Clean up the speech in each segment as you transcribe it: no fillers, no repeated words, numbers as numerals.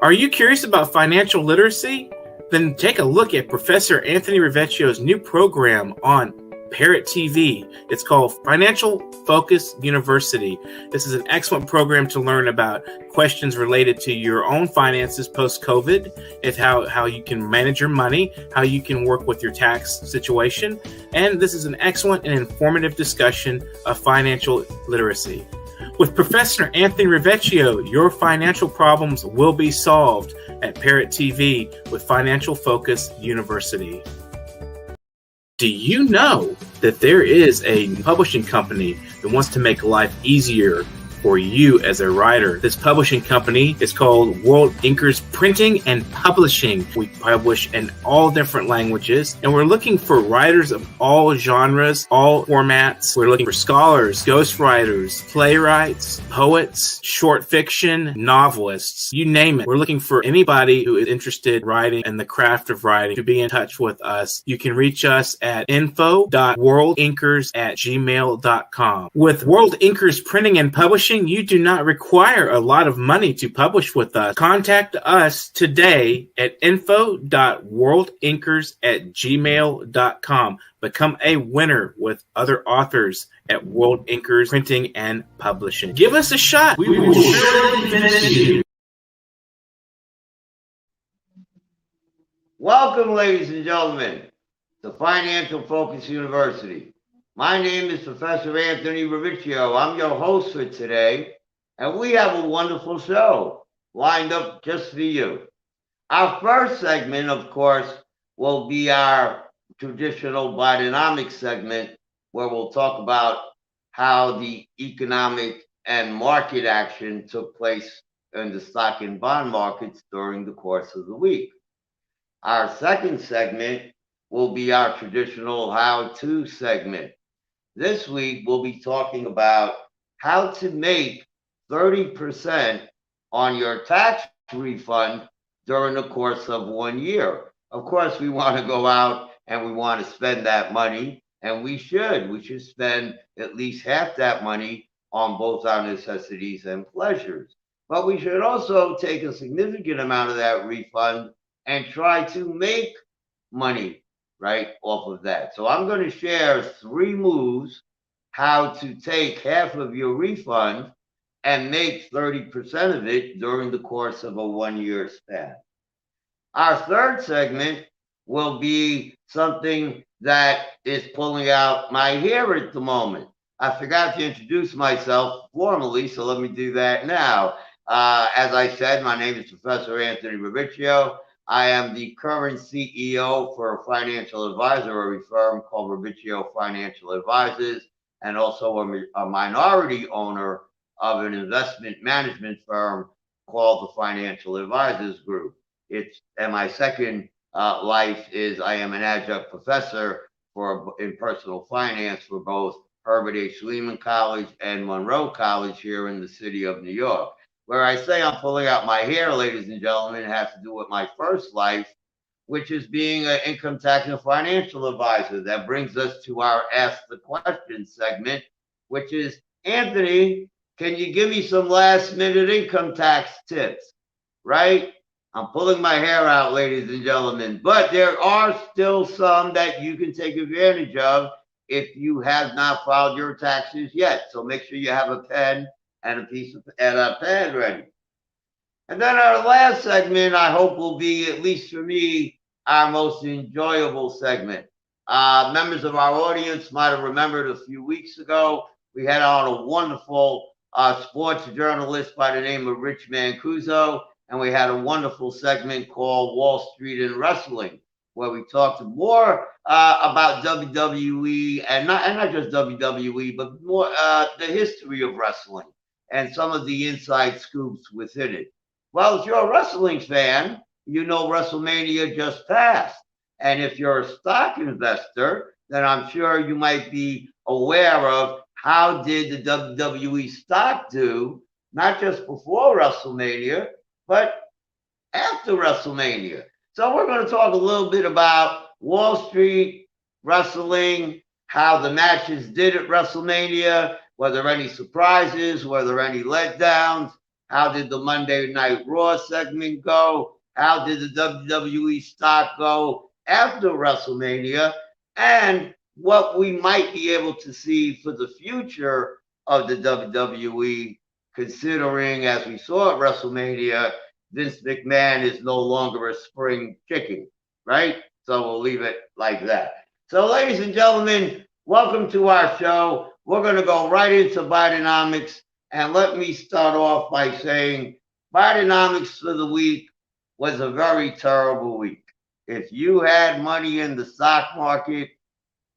Are you curious about financial literacy? Then take a look at Professor Anthony RIVIECCIO's new program on Parrot TV. It's called Financial Focus University. This is an excellent program to learn about questions related to your own finances post-COVID, and how you can manage your money, how you can work with your tax situation. And this is an excellent and informative discussion of financial literacy. With Professor Anthony RIVIECCIO, your financial problems will be solved at Parrot TV with Financial Focus University. Do you know that there is a publishing company that wants to make life easier for you as a writer? This publishing company is called World Inkers Printing and Publishing. We publish in all different languages, and we're looking for writers of all genres, all formats. We're looking for scholars, ghostwriters, playwrights, poets, short fiction, novelists, you name it. We're looking for anybody who is interested in writing and the craft of writing to be in touch with us. You can reach us at info.worldinkers@gmail.com. With World Inkers Printing and Publishing, you do not require a lot of money to publish with us. Contact us today at info.worldinkers@gmail.com. Become a winner with other authors at World Inkers Printing and Publishing. Give us a shot. We will surely finish you. Welcome, ladies and gentlemen, to Financial Focus University. My name is Professor Anthony RIVIECCIO. I'm your host for today, and we have a wonderful show lined up just for you. Our first segment, of course, will be our traditional Bodynomics segment, where we'll talk about how the economic and market action took place in the stock and bond markets during the course of the week. Our second segment will be our traditional how-to segment. This week, we'll be talking about how to make 30% on your tax refund during the course of 1 year. Of course, we want to go out and we want to spend that money, and we should. We should spend at least half that money on both our necessities and pleasures. But we should also take a significant amount of that refund and try to make money right off of that. So I'm going to share 3 moves how to take half of your refund and make 30% of it during the course of a 1-year span. Our third segment will be something that is pulling out my hair at the moment. I forgot to introduce myself formally, so let me do that now. As I said, my name is Professor Anthony RIVIECCIO. I am the current CEO for a financial advisory firm called RIVIECCIO Financial Advisors, and also a minority owner of an investment management firm called the Financial Advisors Group. And my second life is I am an adjunct professor in personal finance for both Herbert H. Lehman College and Monroe College here in the city of New York. Where I say I'm pulling out my hair, ladies and gentlemen, it has to do with my first life, which is being an income tax and financial advisor. That brings us to our Ask the Question segment, which is, Anthony, can you give me some last minute income tax tips? Right? I'm pulling my hair out, ladies and gentlemen, but there are still some that you can take advantage of if you have not filed your taxes yet. So make sure you have a pen and a pad ready. And then our last segment, I hope, will be, at least for me, our most enjoyable segment. Members of our audience might have remembered a few weeks ago, we had on a wonderful sports journalist by the name of Rich Mancuso, and we had a wonderful segment called Wall Street and Wrestling, where we talked more about WWE, and not just WWE, but more the history of wrestling and some of the inside scoops within it. Well, if you're a wrestling fan, you know WrestleMania just passed. And if you're a stock investor, then I'm sure you might be aware of how did the WWE stock do, not just before WrestleMania, but after WrestleMania. So we're going to talk a little bit about Wall Street, wrestling, how the matches did at WrestleMania, were there any surprises, were there any letdowns, How did the Monday Night Raw segment go? How did the WWE stock go after WrestleMania? And what we might be able to see for the future of the WWE, considering, as we saw at WrestleMania, Vince McMahon is no longer a spring chicken, right? So we'll leave it like that. So, ladies and gentlemen, welcome to our show. We're going to go right into Bodynomics. And let me start off by saying Bodynomics for the week was a very terrible week. If you had money in the stock market,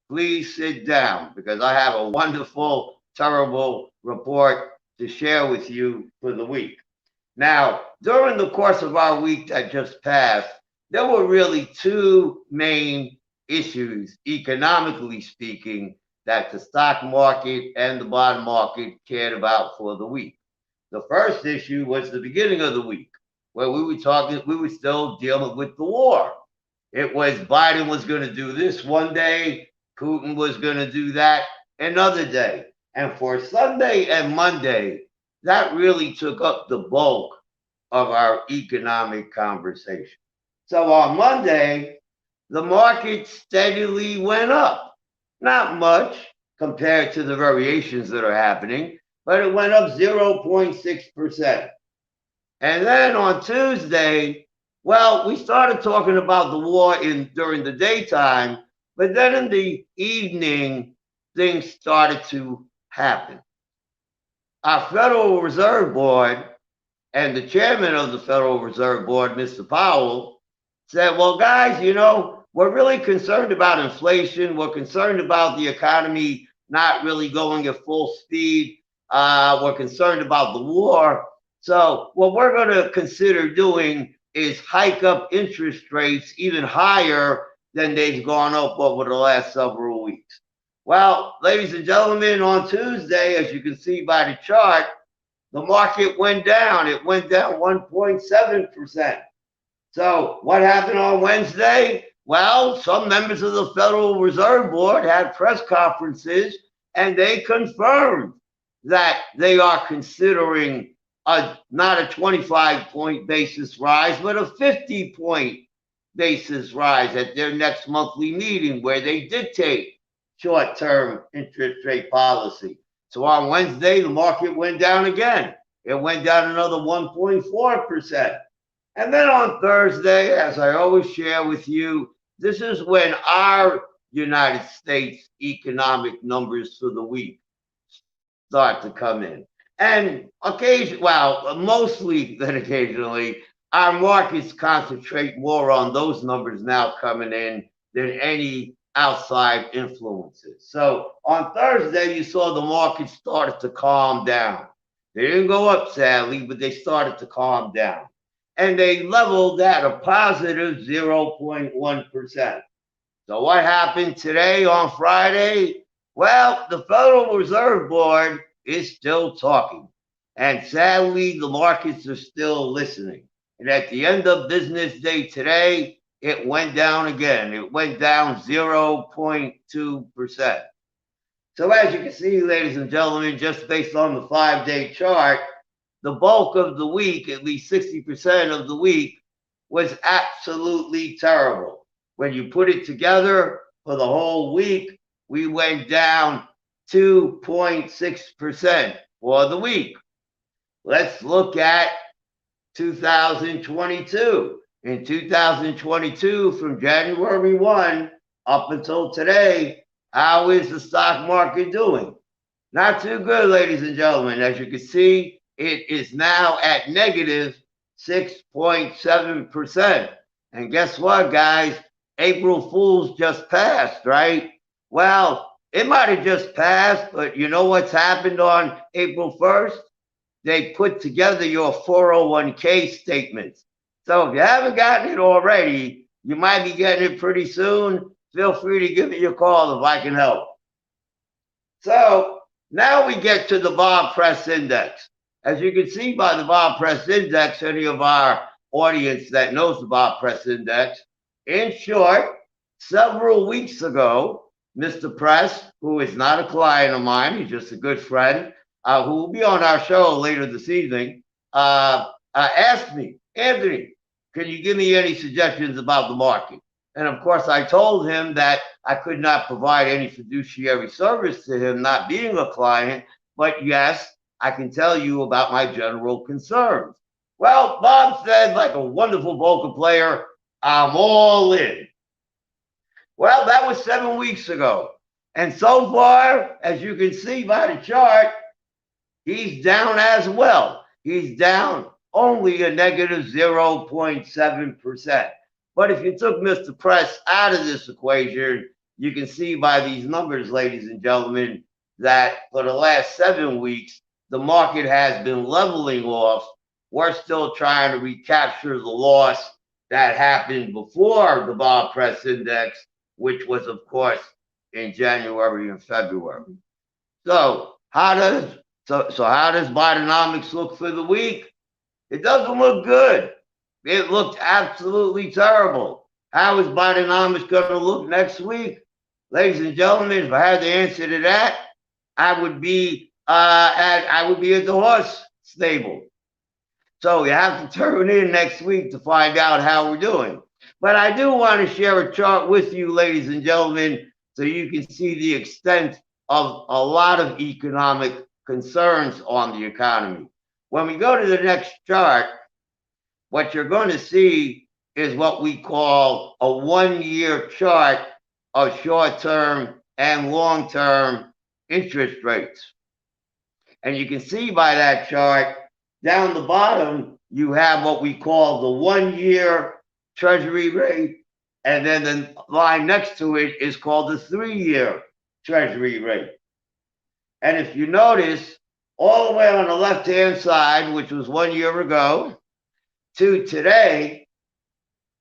please sit down because I have a wonderful, terrible report to share with you for the week. Now, during the course of our week that just passed, there were really two main issues, economically speaking, that the stock market and the bond market cared about for the week. The first issue was the beginning of the week, where we were still dealing with the war. It was Biden was going to do this one day, Putin was going to do that another day. And for Sunday and Monday, that really took up the bulk of our economic conversation. So on Monday, the market steadily went up. Not much compared to the variations that are happening, but it went up 0.6%. And then on Tuesday, well, we started talking about the war during the daytime, but then in the evening, things started to happen. Our Federal Reserve Board and the chairman of the Federal Reserve Board, Mr. Powell, said, well, guys, you know, we're really concerned about inflation. We're concerned about the economy not really going at full speed. We're concerned about the war. So what we're going to consider doing is hike up interest rates even higher than they've gone up over the last several weeks. Well, ladies and gentlemen, on Tuesday, as you can see by the chart, the market went down. It went down 1.7%. So what happened on Wednesday? Well, some members of the Federal Reserve Board had press conferences, and they confirmed that they are considering not a 25-point basis rise, but a 50-point basis rise at their next monthly meeting, where they dictate short-term interest rate policy. So on Wednesday, the market went down again. It went down another 1.4%. And then on Thursday, as I always share with you, this is when our United States economic numbers for the week start to come in. And mostly then occasionally, our markets concentrate more on those numbers now coming in than any outside influences. So on Thursday, you saw the market started to calm down. They didn't go up, sadly, but they started to calm down. And they leveled at a positive 0.1%. So what happened today on Friday? Well, the Federal Reserve Board is still talking. And sadly, the markets are still listening. And at the end of business day today, it went down again. It went down 0.2%. So as you can see, ladies and gentlemen, just based on the 5-day chart, the bulk of the week, at least 60% of the week, was absolutely terrible. When you put it together for the whole week, we went down 2.6% for the week. Let's look at 2022. In 2022, from January 1 up until today, how is the stock market doing? Not too good, ladies and gentlemen. As you can see, it is now at negative 6.7%. And guess what, guys? April Fool's just passed, right? Well, it might have just passed, but you know what's happened on April 1st? They put together your 401k statements. So if you haven't gotten it already, you might be getting it pretty soon. Feel free to give me a call if I can help. So now we get to the Bob Press Index. As you can see by the Bob Press Index, any of our audience that knows the Bob Press Index, in short, several weeks ago, Mr. Press, who is not a client of mine, he's just a good friend, who will be on our show later this evening, asked me, Anthony, can you give me any suggestions about the market? And of course, I told him that I could not provide any fiduciary service to him, not being a client, but yes, I can tell you about my general concerns. Well, Bob said, like a wonderful poker player, I'm all in. Well, that was 7 weeks ago. And so far, as you can see by the chart, he's down as well. He's down only a negative 0.7%. But if you took Mr. Press out of this equation, you can see by these numbers, ladies and gentlemen, that for the last 7 weeks, the market has been leveling off. We're still trying to recapture the loss that happened before the Bob Press Index, which was, of course, in January and February. So how does Bodynomics look for the week? It doesn't look good. It looked absolutely terrible. How is Bodynomics going to look next week? Ladies and gentlemen, if I had the answer to that, I would be at the horse stable. So you have to turn in next week to find out how we're doing. But I do want to share a chart with you, ladies and gentlemen, so you can see the extent of a lot of economic concerns on the economy. When we go to the next chart, what you're going to see is what we call a 1-year chart of short-term and long-term interest rates. And you can see by that chart, down the bottom, you have what we call the 1-year Treasury rate, and then the line next to it is called the 3-year Treasury rate. And if you notice, all the way on the left-hand side, which was 1 year ago, to today,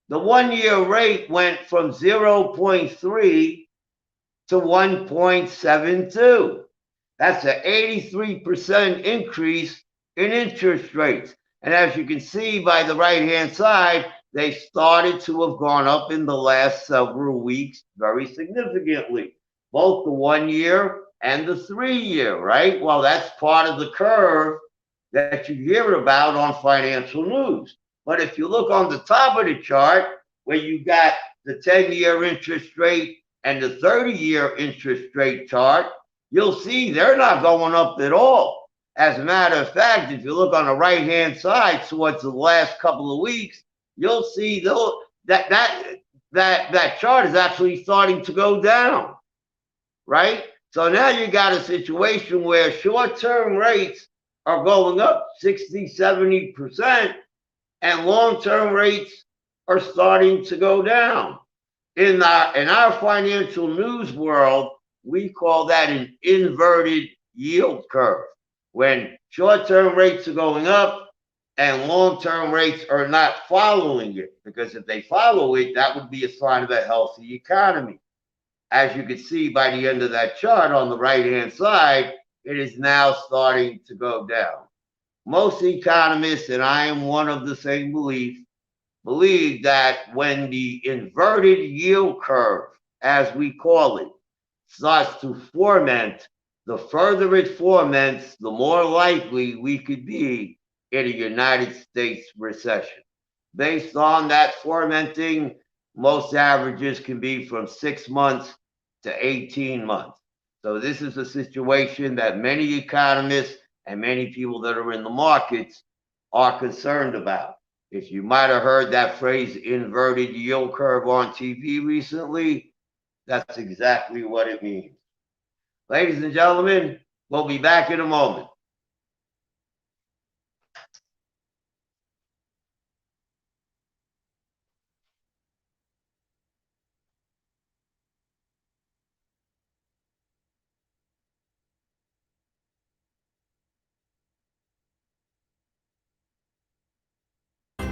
the 1-year rate went from 0.3 to 1.72. That's an 83% increase in interest rates. And as you can see by the right-hand side, they started to have gone up in the last several weeks very significantly, both the 1 year and the 3 year, right? Well, that's part of the curve that you hear about on financial news. But if you look on the top of the chart, where you got the 10-year interest rate and the 30-year interest rate chart, you'll see they're not going up at all. As a matter of fact, if you look on the right-hand side towards the last couple of weeks, you'll see that chart is actually starting to go down, right? So now you got a situation where short-term rates are going up 60, 70%, and long-term rates are starting to go down. In our financial news world, we call that an inverted yield curve, when short-term rates are going up and long-term rates are not following it, because if they follow it, that would be a sign of a healthy economy. As you can see by the end of that chart on the right-hand side, it is now starting to go down. Most economists, and I am one of the same belief that when the inverted yield curve, as we call it, starts to ferment, the further it ferments, the more likely we could be in a United States recession. Based on that fermenting, most averages can be from 6 months to 18 months. So this is a situation that many economists and many people that are in the markets are concerned about. If you might have heard that phrase, inverted yield curve, on TV recently, that's exactly what it means. Ladies and gentlemen, we'll be back in a moment.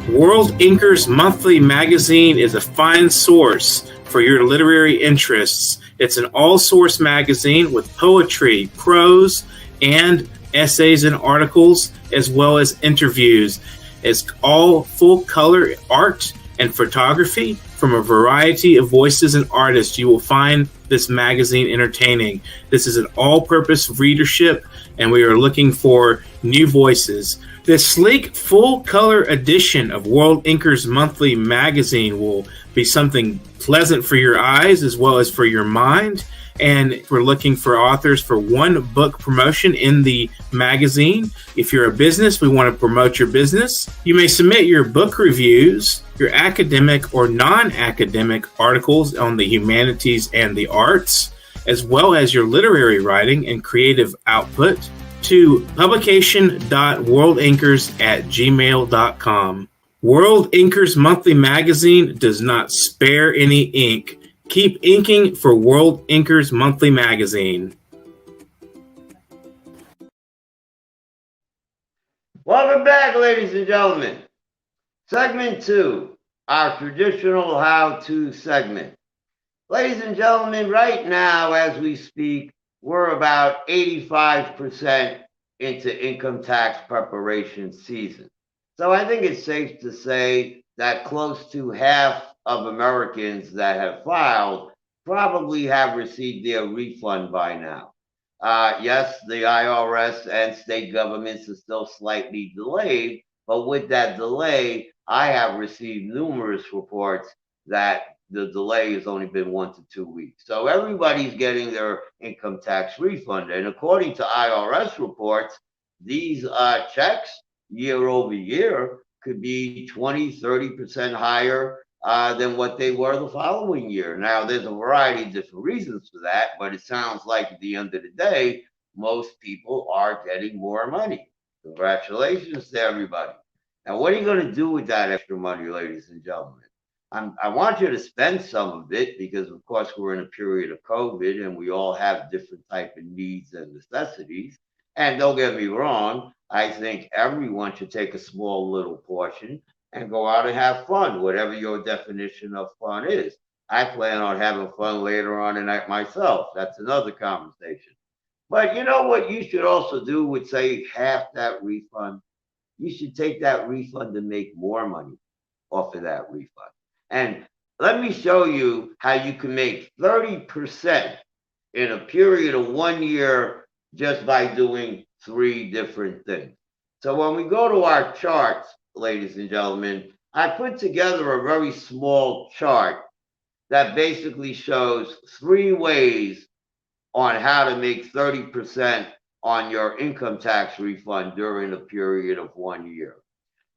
World Inkers Monthly magazine is a fine source for your literary interests. It's an all-source magazine with poetry, prose, and essays and articles, as well as interviews. It's all full-color art and photography from a variety of voices and artists. You will find this magazine entertaining. This is an all-purpose readership, and we are looking for new voices. This sleek, full-color edition of World Inker's monthly magazine will be something pleasant for your eyes as well as for your mind. And we're looking for authors for one book promotion in the magazine. If you're a business, we want to promote your business. You may submit your book reviews, your academic or non-academic articles on the humanities and the arts, as well as your literary writing and creative output to publication.worldinkers@gmail.com. World Inkers Monthly Magazine does not spare any ink. Keep inking for World Inkers Monthly Magazine. Welcome back, ladies and gentlemen. Segment 2, our traditional how-to segment. Ladies and gentlemen, right now, as we speak, we're about 85% into income tax preparation season. So I think it's safe to say that close to half of Americans that have filed probably have received their refund by now. Yes, the IRS and state governments are still slightly delayed, but with that delay, I have received numerous reports that the delay has only been 1 to 2 weeks. So everybody's getting their income tax refund. And according to IRS reports, these checks year over year could be 20, 30% higher than what they were the following year. Now, there's a variety of different reasons for that, but it sounds like at the end of the day, most people are getting more money. Congratulations to everybody. Now, what are you going to do with that extra money, ladies and gentlemen? I want you to spend some of it because, of course, we're in a period of COVID and we all have different type of needs and necessities. And don't get me wrong, I think everyone should take a small little portion and go out and have fun, whatever your definition of fun is. I plan on having fun later on tonight myself. That's another conversation. But you know what you should also do with, say, half that refund? You should take that refund and make more money off of that refund. And let me show you how you can make 30% in a period of 1 year just by doing 3 different things. So when we go to our charts, ladies and gentlemen, I put together a very small chart that basically shows 3 ways on how to make 30% on your income tax refund during a period of 1 year.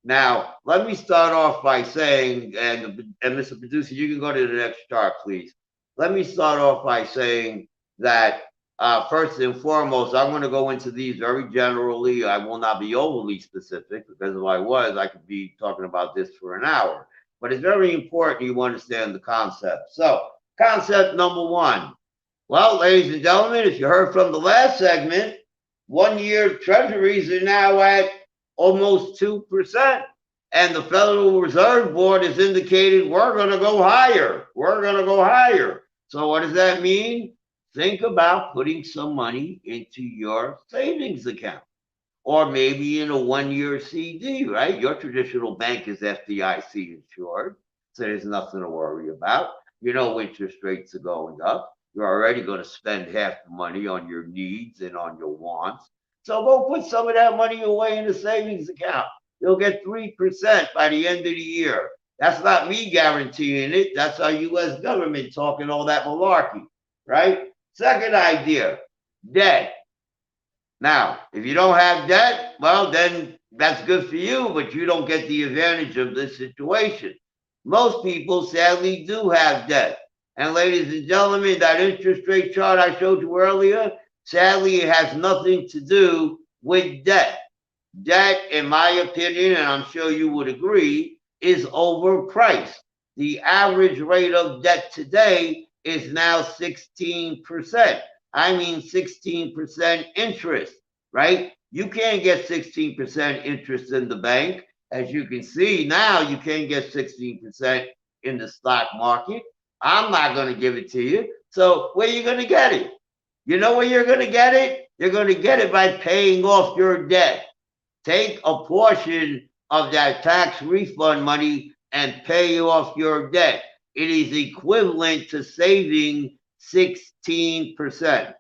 Now, let me start off by saying, and Mr. Producer, you can go to the next chart, please. Let me start off by saying that first and foremost, I'm going to go into these very generally. I will not be overly specific because if I was, I could be talking about this for an hour. But it's very important you understand the concept. So, concept number 1. Well, ladies and gentlemen, if you heard from the last segment, 1 year treasuries are now at almost 2%. And the Federal Reserve Board has indicated we're going to go higher. We're going to go higher. So what does that mean? Think about putting some money into your savings account or maybe in a 1 year CD, right? Your traditional bank is FDIC insured, so there's nothing to worry about. You know interest rates are going up. You're already going to spend half the money on your needs and on your wants. So go put some of that money away in the savings account. You'll get 3% by the end of the year. That's not me guaranteeing it. That's our U.S. government talking all that malarkey, right? Second idea, debt. Now, if you don't have debt, well, then that's good for you, but you don't get the advantage of this situation. Most people sadly do have debt. And ladies and gentlemen, that interest rate chart I showed you earlier, sadly, it has nothing to do with debt. Debt, in my opinion, and I'm sure you would agree, is overpriced. The average rate of debt today is now 16%. I mean 16% interest, right? You can't get 16% interest in the bank. As you can see now, you can't get 16% in the stock market. I'm not going to give it to you. So where are you going to get it? You know where you're going to get it? You're going to get it by paying off your debt. Take a portion of that tax refund money and pay off your debt. It is equivalent to saving 16%.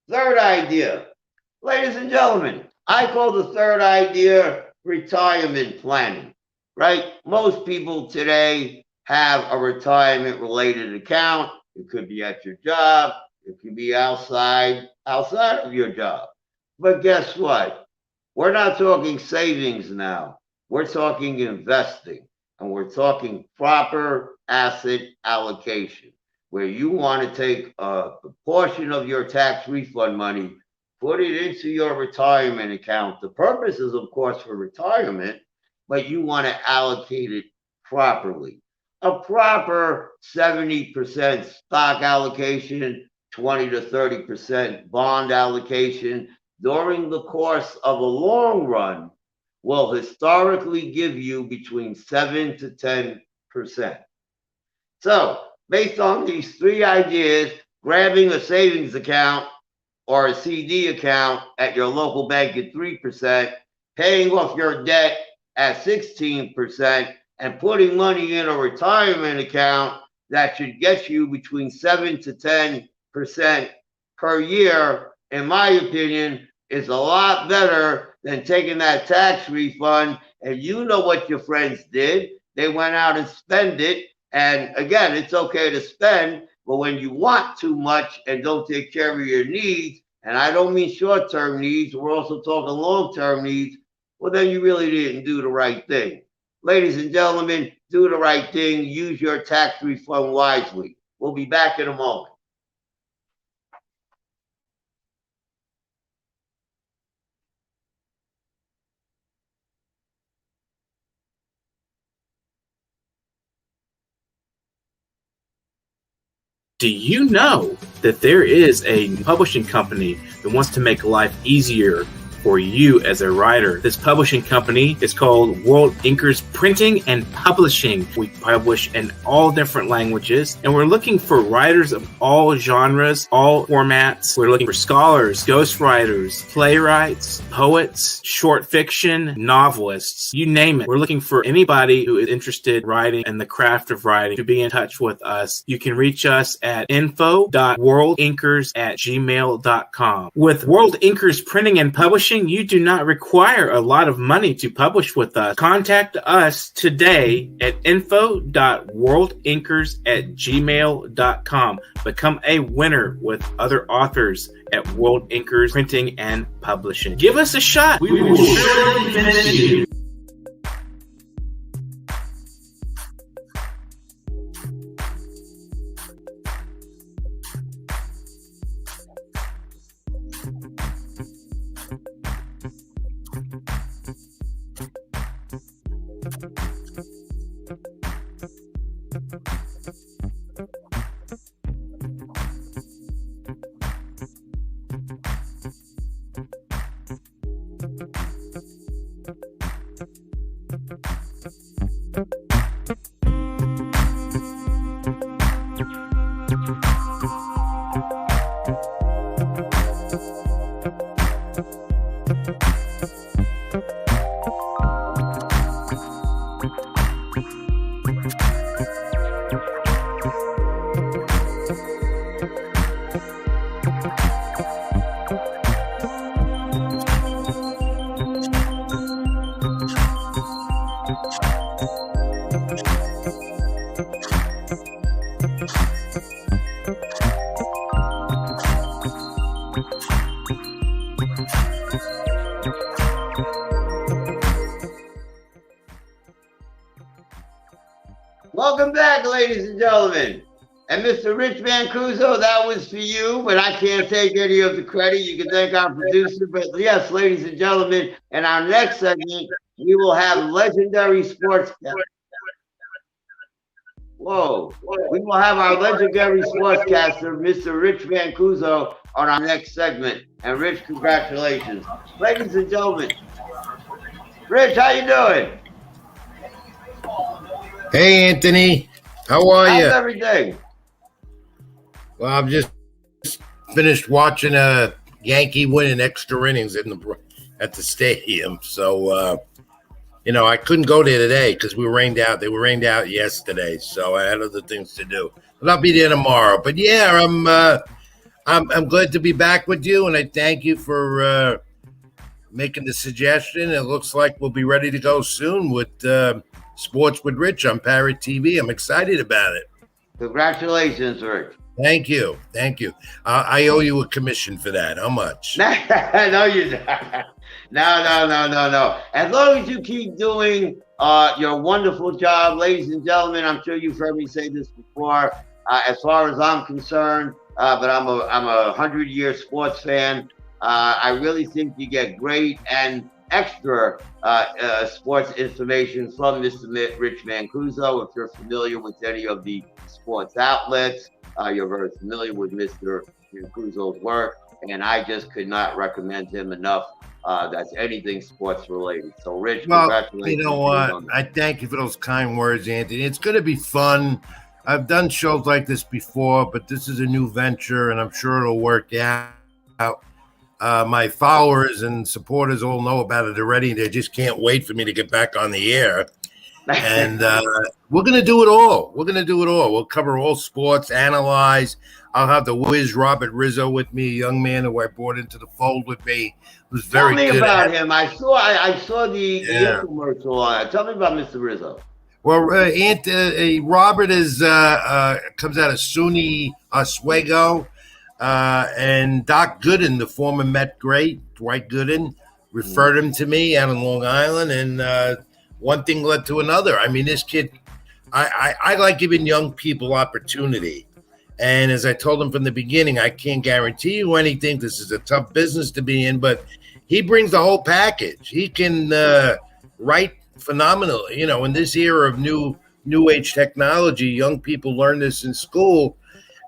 Third idea. Ladies and gentlemen, I call the third idea retirement planning, right? Most people today have a retirement related account. It could be at your job. It could be outside of your job. But guess what? We're not talking savings now. We're talking investing, and we're talking proper asset allocation, where you want to take a portion of your tax refund money, put it into your retirement account. The purpose is, of course, for retirement, but you want to allocate it properly. A proper 70% stock allocation, 20 to 30% bond allocation during the course of a long run will historically give you between 7 to 10%. So, based on these three ideas, grabbing a savings account or a CD account at your local bank at 3%, paying off your debt at 16%, and putting money in a retirement account that should get you between 7 to 10% per year, in my opinion, is a lot better than taking that tax refund. And you know what your friends did. They went out and spent it. And again, it's okay to spend, but when you want too much and don't take care of your needs, and I don't mean short-term needs, we're also talking long-term needs, well, then you really didn't do the right thing. Ladies and gentlemen, do the right thing. Use your tax refund wisely. We'll be back in a moment. Do you know that there is a publishing company that wants to make life easier for you as a writer? This publishing company is called World Inkers Printing and Publishing. We publish in all different languages, and we're looking for writers of all genres, all formats. We're looking for scholars, ghostwriters, playwrights, poets, short fiction, novelists, you name it. We're looking for anybody who is interested in writing and the craft of writing to be in touch with us. You can reach us at info.worldinkers@gmail.com. With World Inkers Printing and Publishing, you do not require a lot of money to publish with us. Contact us today at info.worldinkers@gmail.com. Become a winner with other authors at World Inkers Printing and Publishing. Give us a shot. We will surely finish you. Welcome back, ladies and gentlemen. And Mr. Rich Mancuso, that was for you, but I can't take any of the credit. You can thank our producer. But yes, ladies and gentlemen, in our next segment, we will have legendary sportscaster. We will have our legendary sportscaster, Mr. Rich Mancuso, on our next segment. And Rich, congratulations. Ladies and gentlemen, Rich, how you doing? Hey, Anthony. How are you? How's everything? Well, I've just finished watching a Yankee win in extra innings at the stadium. So, I couldn't go there today because we were rained out. They were rained out yesterday, so I had other things to do. But I'll be there tomorrow. But yeah, I'm glad to be back with you, and I thank you for making the suggestion. It looks like we'll be ready to go soon with Sports with Rich on Parrot TV. I'm excited about it. Congratulations, Rich. Thank you. I owe you a commission for that. How much? No, you don't. No. As long as you keep doing your wonderful job, ladies and gentlemen, I'm sure you've heard me say this before. As far as I'm concerned, but I'm a 100-year sports fan. I really think you get great and extra sports information from Mr. Rich Mancuso. If you're familiar with any of the sports outlets, you're very familiar with Mr. Mancuso's work, and I just could not recommend him enough. That's anything sports related. So, Rich, congratulations. You know what? I thank you for those kind words, Anthony. It's going to be fun. I've done shows like this before, but this is a new venture, and I'm sure it'll work out. My followers and supporters all know about it already. They just can't wait for me to get back on the air. And we're going to do it all. We'll cover all sports, analyze. I'll have the whiz Robert Rizzo with me, a young man who I brought into the fold with me. Who's very good. Tell me about him. I saw the infomercial on it. Tell me about Mr. Rizzo. Well, Robert comes out of SUNY Oswego. And Doc Gooden, the former Met great, Dwight Gooden, referred him to me out on Long Island, and one thing led to another. I mean, this kid, I like giving young people opportunity. And as I told him from the beginning, I can't guarantee you anything. This is a tough business to be in, but he brings the whole package. He can write phenomenally. You know, in this era of new age technology, young people learn this in school.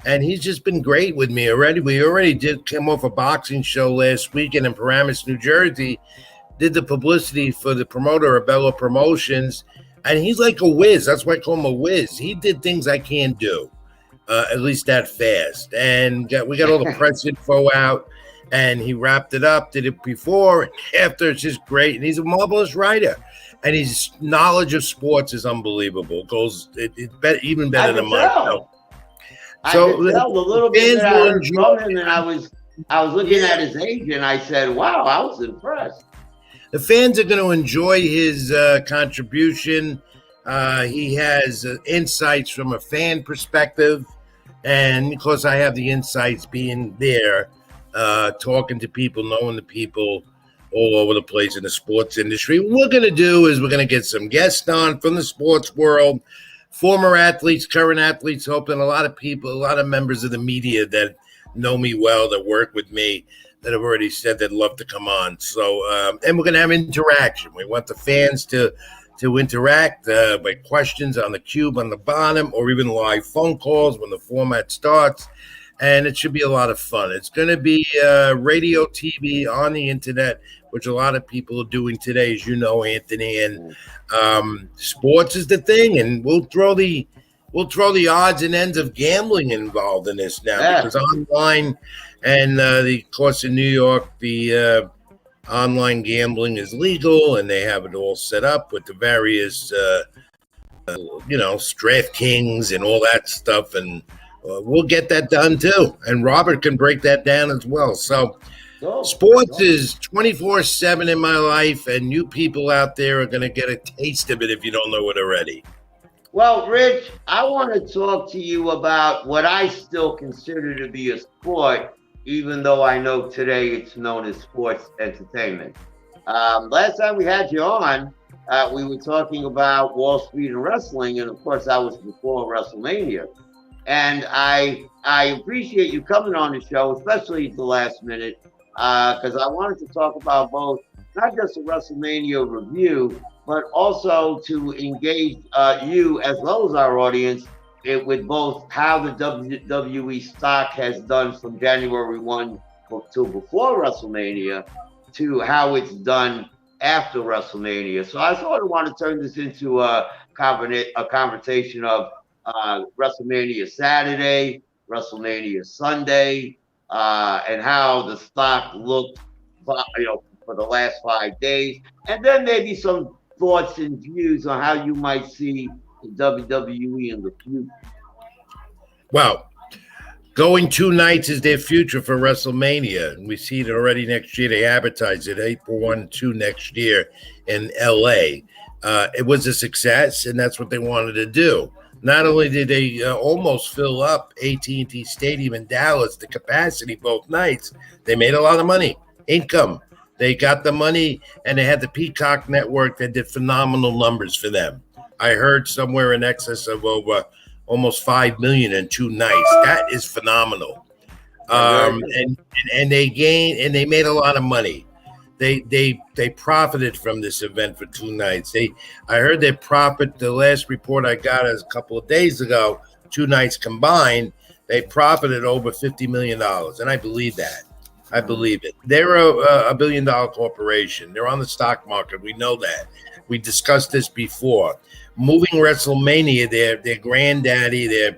And he's just been great with me already. We already came off a boxing show last weekend in Paramus, New Jersey, did the publicity for the promoter, Abella Promotions, and he's like a whiz. That's why I call him a whiz. He did things I can't do, at least that fast. And we got all the press info out, and he wrapped it up, did it before and after. It's just great. And he's a marvelous writer. And his knowledge of sports is unbelievable. Even better than mine. So I could tell a little bit that I heard from him, and I was looking at his age, and I said, "Wow, I was impressed." The fans are going to enjoy his contribution. He has insights from a fan perspective, and of course, I have the insights being there, talking to people, knowing the people all over the place in the sports industry. What we're going to do is we're going to get some guests on from the sports world. Former athletes, current athletes, hoping a lot of people, a lot of members of the media that know me well, that work with me, that have already said they'd love to come on. So, and we're going to have interaction. We want the fans to interact by questions on the cube on the bottom, or even live phone calls when the format starts. And it should be a lot of fun. It's going to be radio, TV, on the internet, which a lot of people are doing today, as you know, Anthony. And sports is the thing, and we'll throw the odds and ends of gambling involved in this now, because online and of course in New York, the online gambling is legal, and they have it all set up with the various, DraftKings and all that stuff, and we'll get that done too. And Robert can break that down as well. So. Sports is 24/7 in my life, and you people out there are going to get a taste of it if you don't know it already. Well, Rich, I want to talk to you about what I still consider to be a sport, even though I know today it's known as sports entertainment. Last time we had you on, we were talking about Wall Street and wrestling, and of course that was before WrestleMania. And I appreciate you coming on the show, especially at the last minute, because I wanted to talk about both, not just a WrestleMania review, but also to engage you as well as our audience with both how the WWE stock has done from January 1 to before WrestleMania to how it's done after WrestleMania. So I sort of want to turn this into a conversation of WrestleMania Saturday, WrestleMania Sunday, and how the stock looked, for the last 5 days, and then maybe some thoughts and views on how you might see the WWE in the future. Well, Going 2 nights is their future for WrestleMania. And we see it already next year. They advertise it April 1, 2 next year in LA. It was a success, and that's what they wanted to do. Not only did they almost fill up AT&T Stadium in Dallas, the capacity both nights, they made a lot of money, income. They got the money, and they had the Peacock network that did phenomenal numbers for them. I heard somewhere in excess of over almost 5 million in 2 nights. That is phenomenal. And they gained, and they made a lot of money. They profited from this event for 2 nights. I heard they profit. The last report I got is a couple of days ago. 2 nights combined, they profited over $50 million, and I believe that. I believe it. They're a $1 billion corporation. They're on the stock market. We know that. We discussed this before. Moving WrestleMania, their granddaddy, their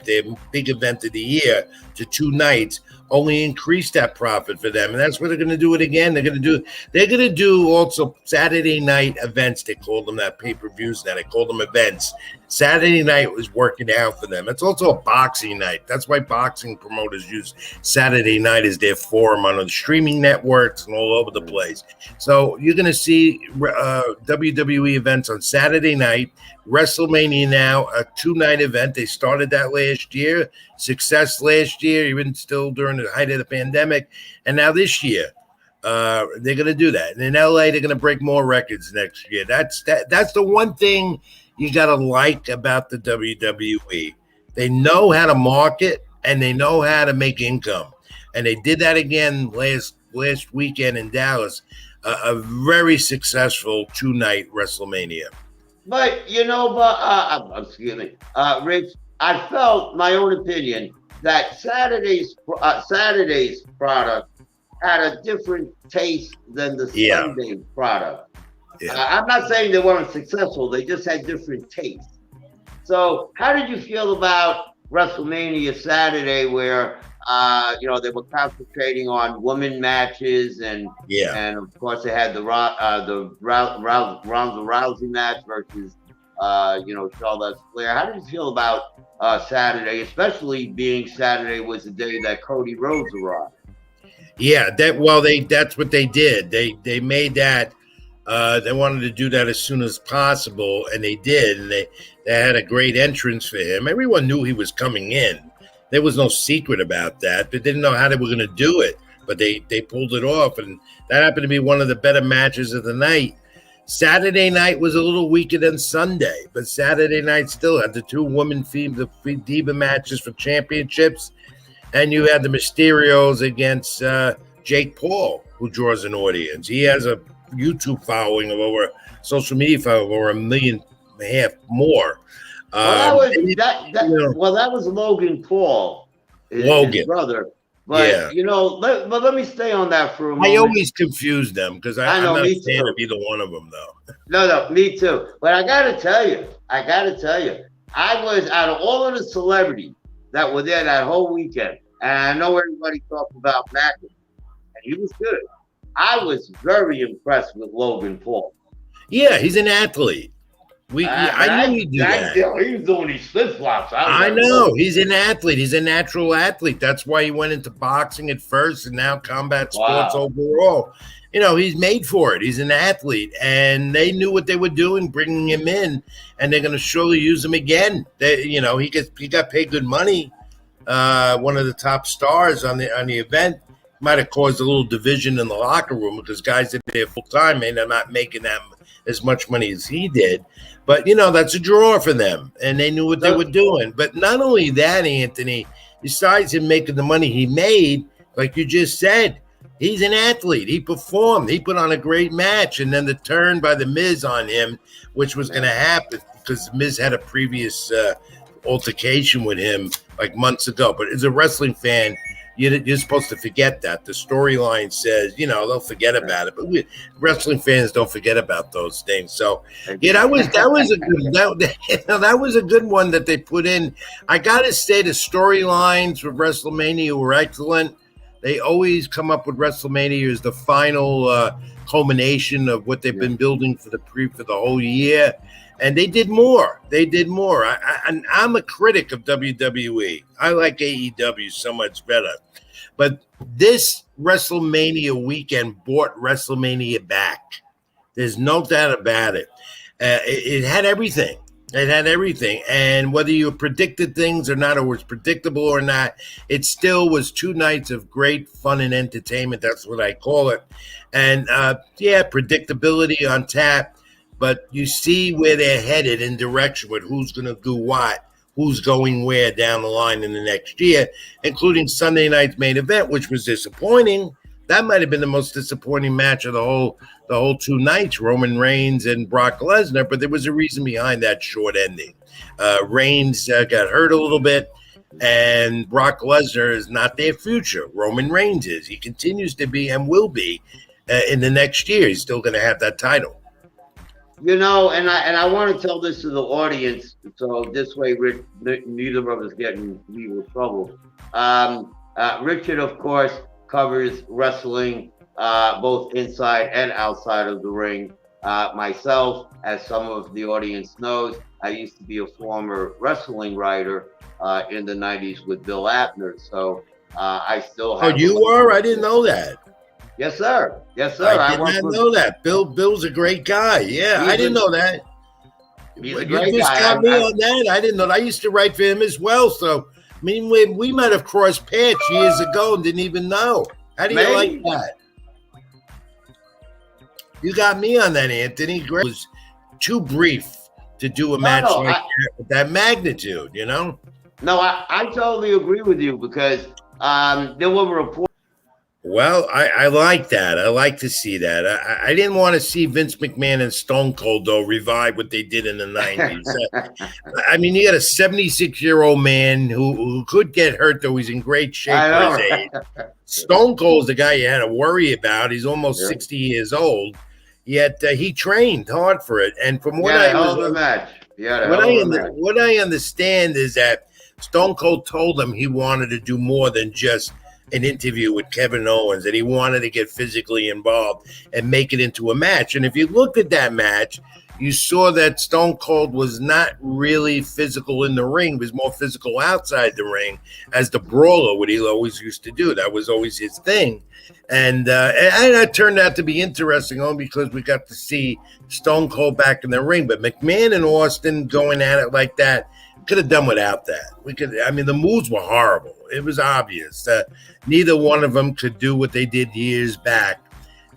big event of the year, to 2 nights only increased that profit for them, and that's what they're going to do it again. They're going to do also Saturday night events. They call them that, pay-per-views now. They call them events. Saturday night was working out for them. It's also a boxing night. That's why boxing promoters use Saturday night as their forum on the streaming networks and all over the place. So you're going to see WWE events on Saturday night. WrestleMania now, a 2-night event. They started that last year. Success last year, even still during the height of the pandemic. And now this year, they're going to do that. And in LA, they're going to break more records next year. That's the one thing you got to like about the WWE. They know how to market, and they know how to make income. And they did that again last weekend in Dallas, a very successful 2-night WrestleMania. But excuse me, Rich, I felt my own opinion that Saturday's product had a different taste than the Sunday product. Yeah. I'm not saying they weren't successful; they just had different tastes. So, how did you feel about WrestleMania Saturday, where they were concentrating on women matches, and of course they had the Ronda Rousey match versus Charlotte Flair. How did you feel about Saturday, especially being Saturday was the day that Cody Rhodes arrived? Yeah, that's what they did. They made that. They wanted to do that as soon as possible, and they did. And they had a great entrance for him. Everyone knew he was coming in. There was no secret about that. They didn't know how they were going to do it, but they pulled it off, and that happened to be one of the better matches of the night. Saturday night was a little weaker than Sunday, but Saturday night still had the 2 women Diva matches for championships, and you had the Mysterios against Jake Paul, who draws an audience. He has a YouTube following of social media following of over 1.5 million more. That was Logan Paul, his brother. But let me stay on that for a moment. I always confuse them because I'm not a fan of either one of them, though. No, me too. But I gotta tell you, I was out of all of the celebrities that were there that whole weekend, and I know everybody talked about Mac, and he was good. I was very impressed with Logan Paul. Yeah, he's an athlete. I knew he'd do that. He was doing these flip-flops. I know. He's an athlete. He's a natural athlete. That's why he went into boxing at first and now combat sports overall. He's made for it. He's an athlete. And they knew what they were doing, bringing him in, and they're going to surely use him again. He got paid good money. One of the top stars on the event. Might have caused a little division in the locker room because guys that are there full-time may not making them as much money as he did. But, that's a draw for them, and they knew what they were doing. But not only that, Anthony, besides him making the money he made, like you just said, he's an athlete. He performed. He put on a great match, and then the turn by The Miz on him, which was going to happen because Miz had a previous altercation with him like months ago. But as a wrestling fan, you're supposed to forget that. The storyline says, they'll forget about it. But wrestling fans don't forget about those things. So, that was a good one that they put in. I got to say the storylines for WrestleMania were excellent. They always come up with WrestleMania as the final culmination of what they've been building for the whole year. And they did more. I'm a critic of WWE. I like AEW so much better. But this WrestleMania weekend brought WrestleMania back. There's no doubt about it. It had everything. It had everything. And whether you predicted things or not, or was predictable or not, it still was 2 nights of great fun and entertainment. That's what I call it. And predictability on tap. But you see where they're headed in direction with who's going to do what, who's going where down the line in the next year, including Sunday night's main event, which was disappointing. That might have been the most disappointing match of the whole 2 nights, Roman Reigns and Brock Lesnar, but there was a reason behind that short ending. Reigns got hurt a little bit, and Brock Lesnar is not their future. Roman Reigns is. He continues to be and will be in the next year. He's still going to have that title. And I want to tell this to the audience, so this way, Rich, neither of us get in legal trouble. Richard, of course, covers wrestling both inside and outside of the ring. Myself, as some of the audience knows, I used to be a former wrestling writer in the 90s with Bill Apter, so I still have... Oh, you were? I didn't know that. Yes, sir. Yes, sir. I did not know that. Bill's a great guy. Yeah, I didn't know that. He's a great you just guy. got me on that. I didn't know that. I used to write for him as well. So, I mean, we might have crossed paths years ago and didn't even know. How do you like that? You got me on that, Anthony. It was too brief to do a match like that with that magnitude, you know? No, I totally agree with you because there were reports. Well, I like that. I like to see that. I didn't want to see Vince McMahon and Stone Cold, though, revive what they did in the 90s. I mean, you got a 76-year-old man who could get hurt, though he's in great shape for his age. Stone Cold's the guy you had to worry about. He's almost 60 years old, yet he trained hard for it. And from what I understand is that Stone Cold told him he wanted to do more than just an interview with Kevin Owens, and he wanted to get physically involved and make it into a match. And if you looked at that match, you saw that Stone Cold was not really physical in the ring. He was more physical outside the ring as the brawler, what he always used to do. That was always his thing. And it turned out to be interesting only because we got to see Stone Cold back in the ring. But McMahon and Austin going at it like that, could have done without that. The moves were horrible. It was obvious. Neither one of them could do what they did years back.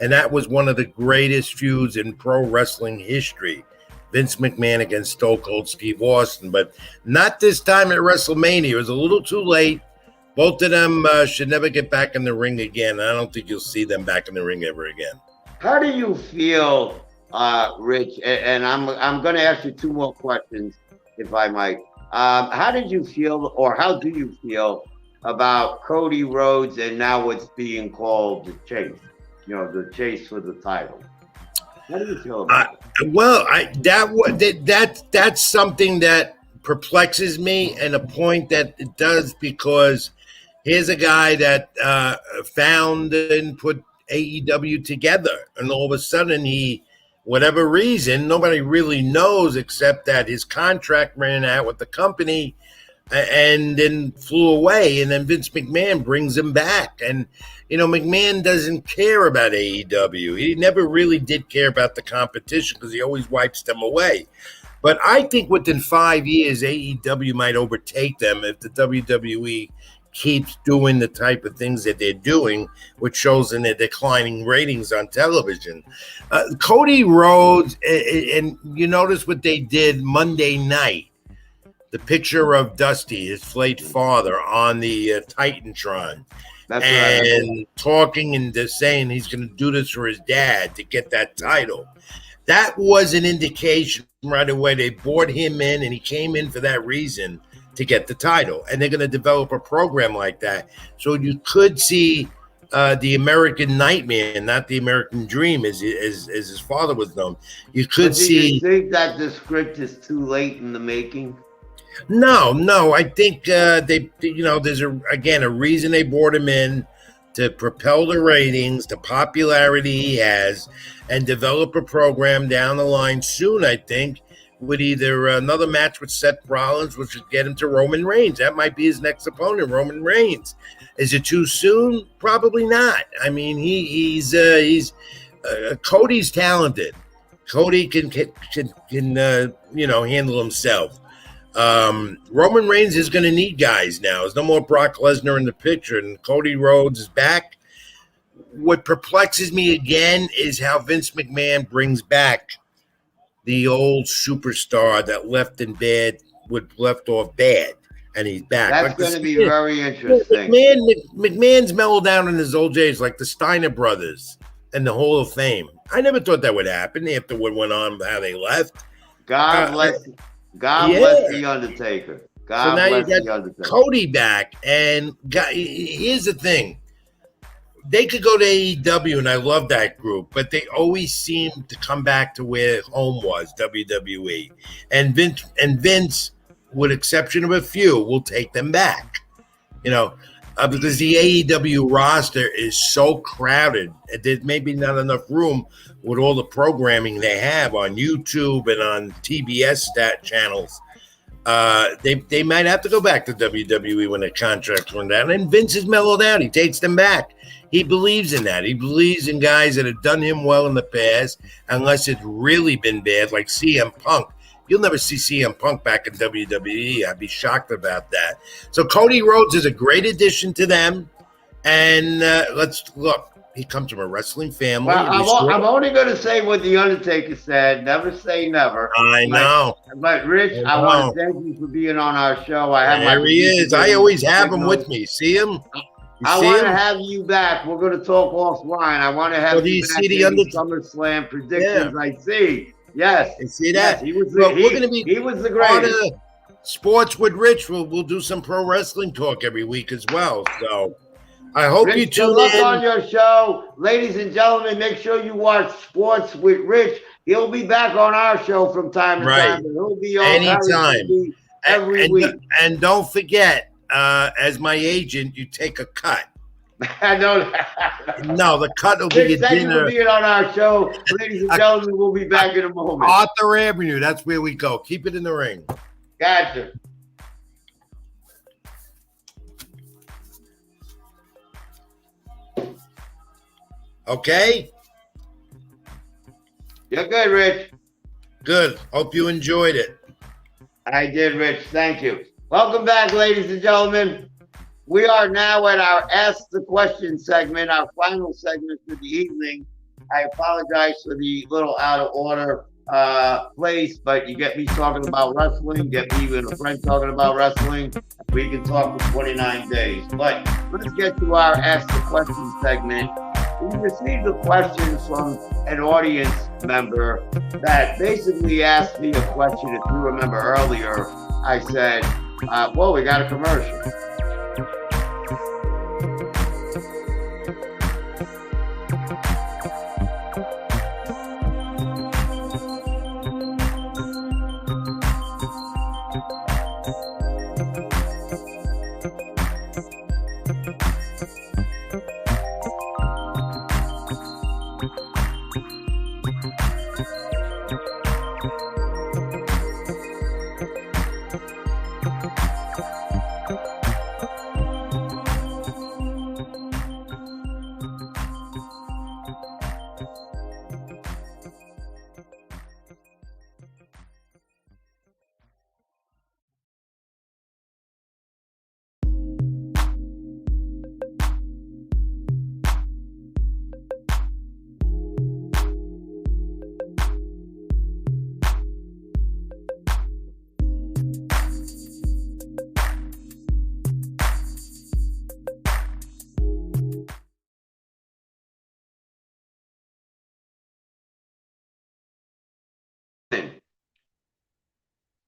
And that was one of the greatest feuds in pro wrestling history. Vince McMahon against Stone Cold Steve Austin. But not this time at WrestleMania. It was a little too late. Both of them should never get back in the ring again. I don't think you'll see them back in the ring ever again. How do you feel, Rich? And I'm going to ask you 2 more questions, if I might. How did you feel, or how do you feel about Cody Rhodes and now what's being called the chase? You know, the chase for the title. How do you feel about it? Well, that's something that perplexes me, and a point that it does, because here's a guy that found and put AEW together, and all of a sudden whatever reason, nobody really knows except that his contract ran out with the company and then flew away. And then Vince McMahon brings him back. And, McMahon doesn't care about AEW. He never really did care about the competition because he always wipes them away. But I think within 5 years, AEW might overtake them if the WWE keeps doing the type of things that they're doing, which shows in their declining ratings on television. Cody Rhodes, and you notice what they did Monday night, the picture of Dusty, his late father, on the Titantron. That's and right. Talking and saying he's going to do this for his dad to get that title. That was an indication right away. They brought him in, and he came in for that reason, to get the title, and they're going to develop a program like that. So you could see the American Nightmare, not the American Dream, as his father was known. You could see. Do you think that the script is too late in the making? No. I think there's a reason they brought him in, to propel the ratings, the popularity he has, and develop a program down the line soon, I think, with either another match with Seth Rollins, which would get him to Roman Reigns. That might be his next opponent, Roman Reigns. Is it too soon? Probably not. I mean, he's Cody's talented. Cody can handle himself. Roman Reigns is going to need guys now. There's no more Brock Lesnar in the picture, and Cody Rhodes is back. What perplexes me again is how Vince McMahon brings back the old superstar that left off bad, and he's back. That's going to be very interesting. McMahon's mellowed down in his old days, like the Steiner brothers and the Hall of Fame. I never thought that would happen after what went on, how they left. God bless the Undertaker. God bless the Undertaker. Cody back, and here's the thing. They could go to AEW, and I love that group, but they always seem to come back to where home was, WWE. And Vince, with exception of a few, will take them back. Because the AEW roster is so crowded. There's maybe not enough room with all the programming they have on YouTube and on TBS stat channels. They might have to go back to WWE when their contracts run down. And Vince is mellowed out. He takes them back. He believes in that. He believes in guys that have done him well in the past, unless it's really been bad, like CM Punk. You'll never see CM Punk back in WWE. I'd be shocked about that. So Cody Rhodes is a great addition to them. And let's look. He comes from a wrestling family. Well, I'm only going to say what The Undertaker said. Never say never. I know. But Rich, I want to thank you for being on our show. There he is. I always have him with me. See him? I want to have you back. We're going to talk offline. I want to have you back in the SummerSlam predictions. I see. Yes. You see that? Yes. We're going to be he was the greatest. Sports with Rich. We'll do some pro wrestling talk every week as well. So I hope Rich, you tune good luck in. on your show. Ladies and gentlemen, make sure you watch Sports with Rich. He'll be back on our show from time to time. And he'll be on anytime. Every week. And don't forget, as my agent, you take a cut. I know. No, the cut will be your thank dinner. you for being on our show. Ladies and gentlemen, we'll be back in a moment. Arthur Avenue, that's where we go. Keep it in the ring. Gotcha. Okay? You're good, Rich. Good. Hope you enjoyed it. I did, Rich. Thank you. Welcome back, ladies and gentlemen. We are now at our Ask the Question segment, our final segment for the evening. I apologize for the little out of order place, but you get me talking about wrestling, get me and a friend talking about wrestling. We can talk for 29 days. But let's get to our Ask the Question segment. We received a question from an audience member that basically asked me a question. If you remember earlier, I said, well, we got a commercial.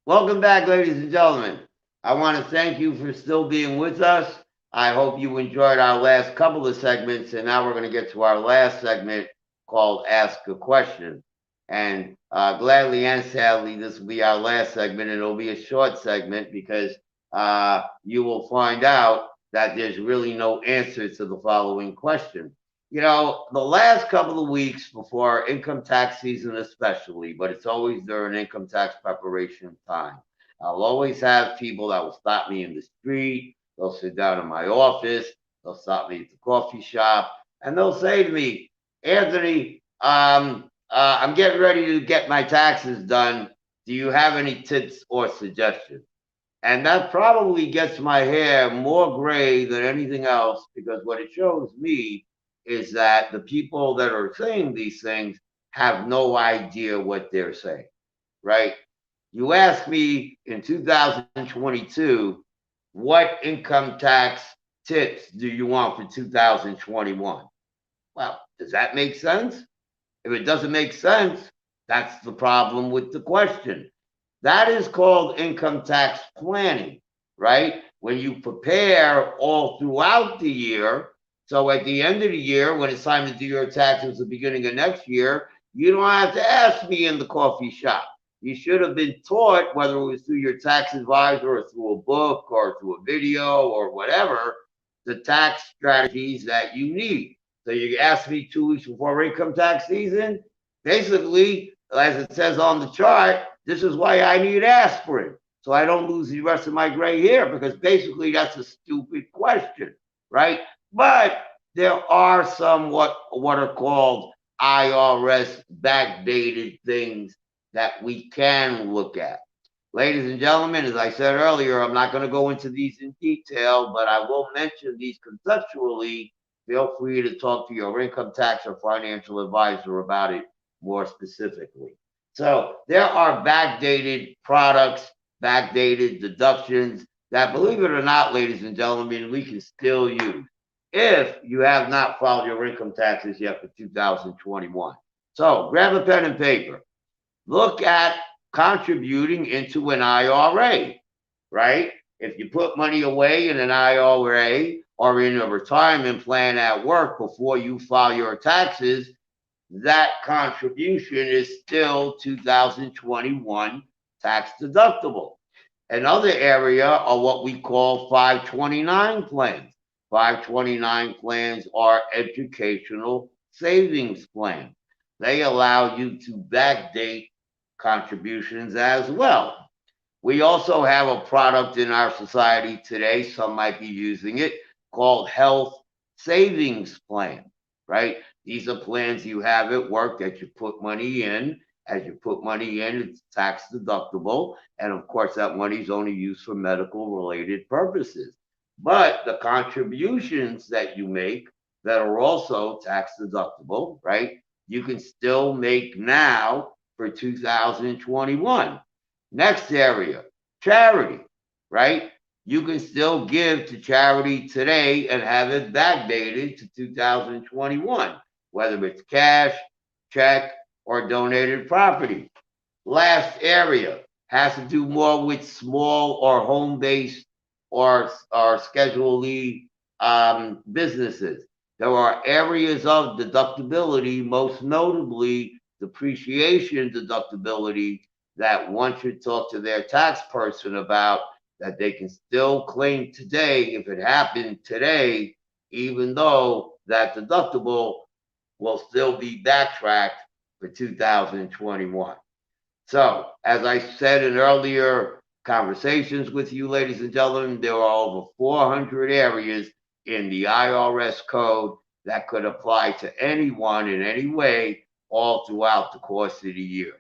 Welcome back, ladies and gentlemen. I want to thank you for still being with us. I hope you enjoyed our last couple of segments, and now we're going to get to our last segment called Ask a Question. And gladly and sadly, this will be our last segment, and it'll be a short segment because you will find out that there's really no answer to the following question. the last couple of weeks before income tax season, especially, but it's always during income tax preparation time, I'll always have people that will stop me in the street. They'll sit down in my office. They'll stop me at the coffee shop, and they'll say to me, Anthony, I'm getting ready to get my taxes done. Do you have any tips or suggestions? And that probably gets my hair more gray than anything else, because what it shows me is that the people that are saying these things have no idea what they're saying, right? You asked me in 2022, what income tax tips do you want for 2021? Well, does that make sense? If it doesn't make sense, that's the problem with the question. That is called income tax planning, right? When you prepare all throughout the year, so at the end of the year, when it's time to do your taxes at the beginning of next year, you don't have to ask me in the coffee shop. You should have been taught, whether it was through your tax advisor or through a book or through a video or whatever, the tax strategies that you need. So you ask me 2 weeks before income tax season, basically, as it says on the chart, this is why I need aspirin, so I don't lose the rest of my gray hair, because basically that's a stupid question, right? But there are some what are called IRS backdated things that we can look at. Ladies and gentlemen, as I said earlier, I'm not going to go into these in detail, but I will mention these conceptually. Feel free to talk to your income tax or financial advisor about it more specifically. So there are backdated products, backdated deductions that, believe it or not, ladies and gentlemen, we can still use if you have not filed your income taxes yet for 2021. So grab a pen and paper. Look at contributing into an IRA, right? If you put money away in an IRA or in a retirement plan at work before you file your taxes, that contribution is still 2021 tax deductible. Another area are what we call 529 plans. 529 plans are educational savings plans. They allow you to backdate contributions as well. We also have a product in our society today, some might be using it, called health savings plan, right? These are plans you have at work that you put money in. As you put money in, it's tax deductible. And of course, that money is only used for medical related purposes. But the contributions that you make that are also tax deductible, right? You can still make now for 2021. Next area, charity, right? You can still give to charity today and have it backdated to 2021, whether it's cash, check, or donated property. Last area has to do more with small or home-based or Schedule E businesses. There are areas of deductibility, most notably depreciation deductibility, that one should talk to their tax person about, that they can still claim today if it happened today, even though that deductible will still be backtracked for 2021. So, as I said in earlier conversations with you, ladies and gentlemen, there are over 400 areas in the IRS code that could apply to anyone in any way all throughout the course of the year.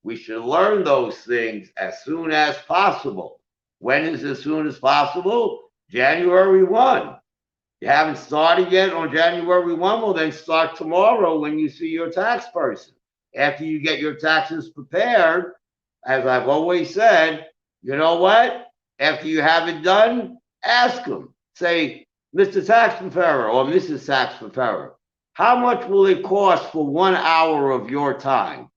We should learn those things as soon as possible. When is as soon as possible? January 1. You haven't started yet on January 1? Well, then start tomorrow when you see your tax person. After you get your taxes prepared, as I've always said, you know what? After you have it done, ask them. Say, Mr. Tax Preparer or Mrs. Tax Preparer, how much will it cost for 1 hour of your time?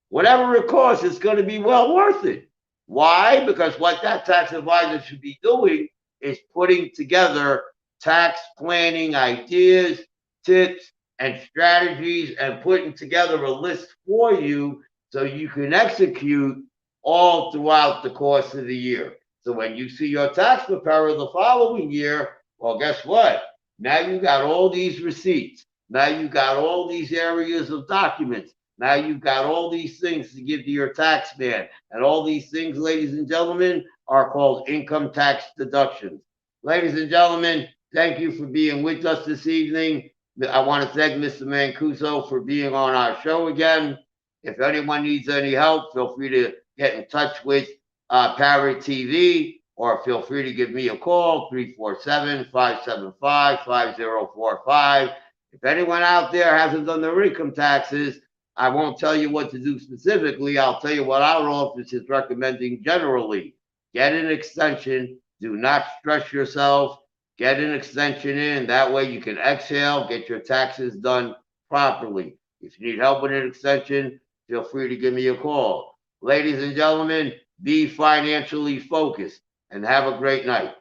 Whatever it costs, it's going to be well worth it. Why? Because what that tax advisor should be doing is putting together tax planning ideas, tips, and strategies, and putting together a list for you so you can execute all throughout the course of the year. So when you see your tax preparer the following year, well, guess what? Now you got all these receipts. Now you got all these areas of documents. Now you've got all these things to give to your tax man. And all these things, ladies and gentlemen, are called income tax deductions. Ladies and gentlemen, thank you for being with us this evening. I want to thank Mr. Mancuso for being on our show again. If anyone needs any help, feel free to get in touch with Parrot TV, or feel free to give me a call, 347-575-5045. If anyone out there hasn't done their income taxes, I won't tell you what to do specifically. I'll tell you what our office is recommending generally. Get an extension. Do not stress yourself. Get an extension in. That way you can exhale, get your taxes done properly. If you need help with an extension, feel free to give me a call. Ladies and gentlemen, be financially focused and have a great night.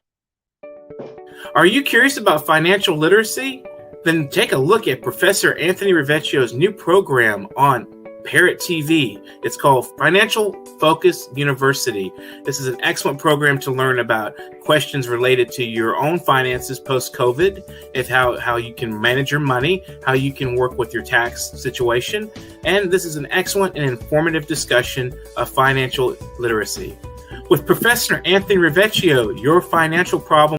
Are you curious about financial literacy? Then take a look at Professor Anthony RIVIECCIO's new program on Parrot TV. It's called Financial Focus University. This is an excellent program to learn about questions related to your own finances post-COVID, if how you can manage your money, how you can work with your tax situation. And this is an excellent and informative discussion of financial literacy. With Professor Anthony RIVIECCIO, your financial problem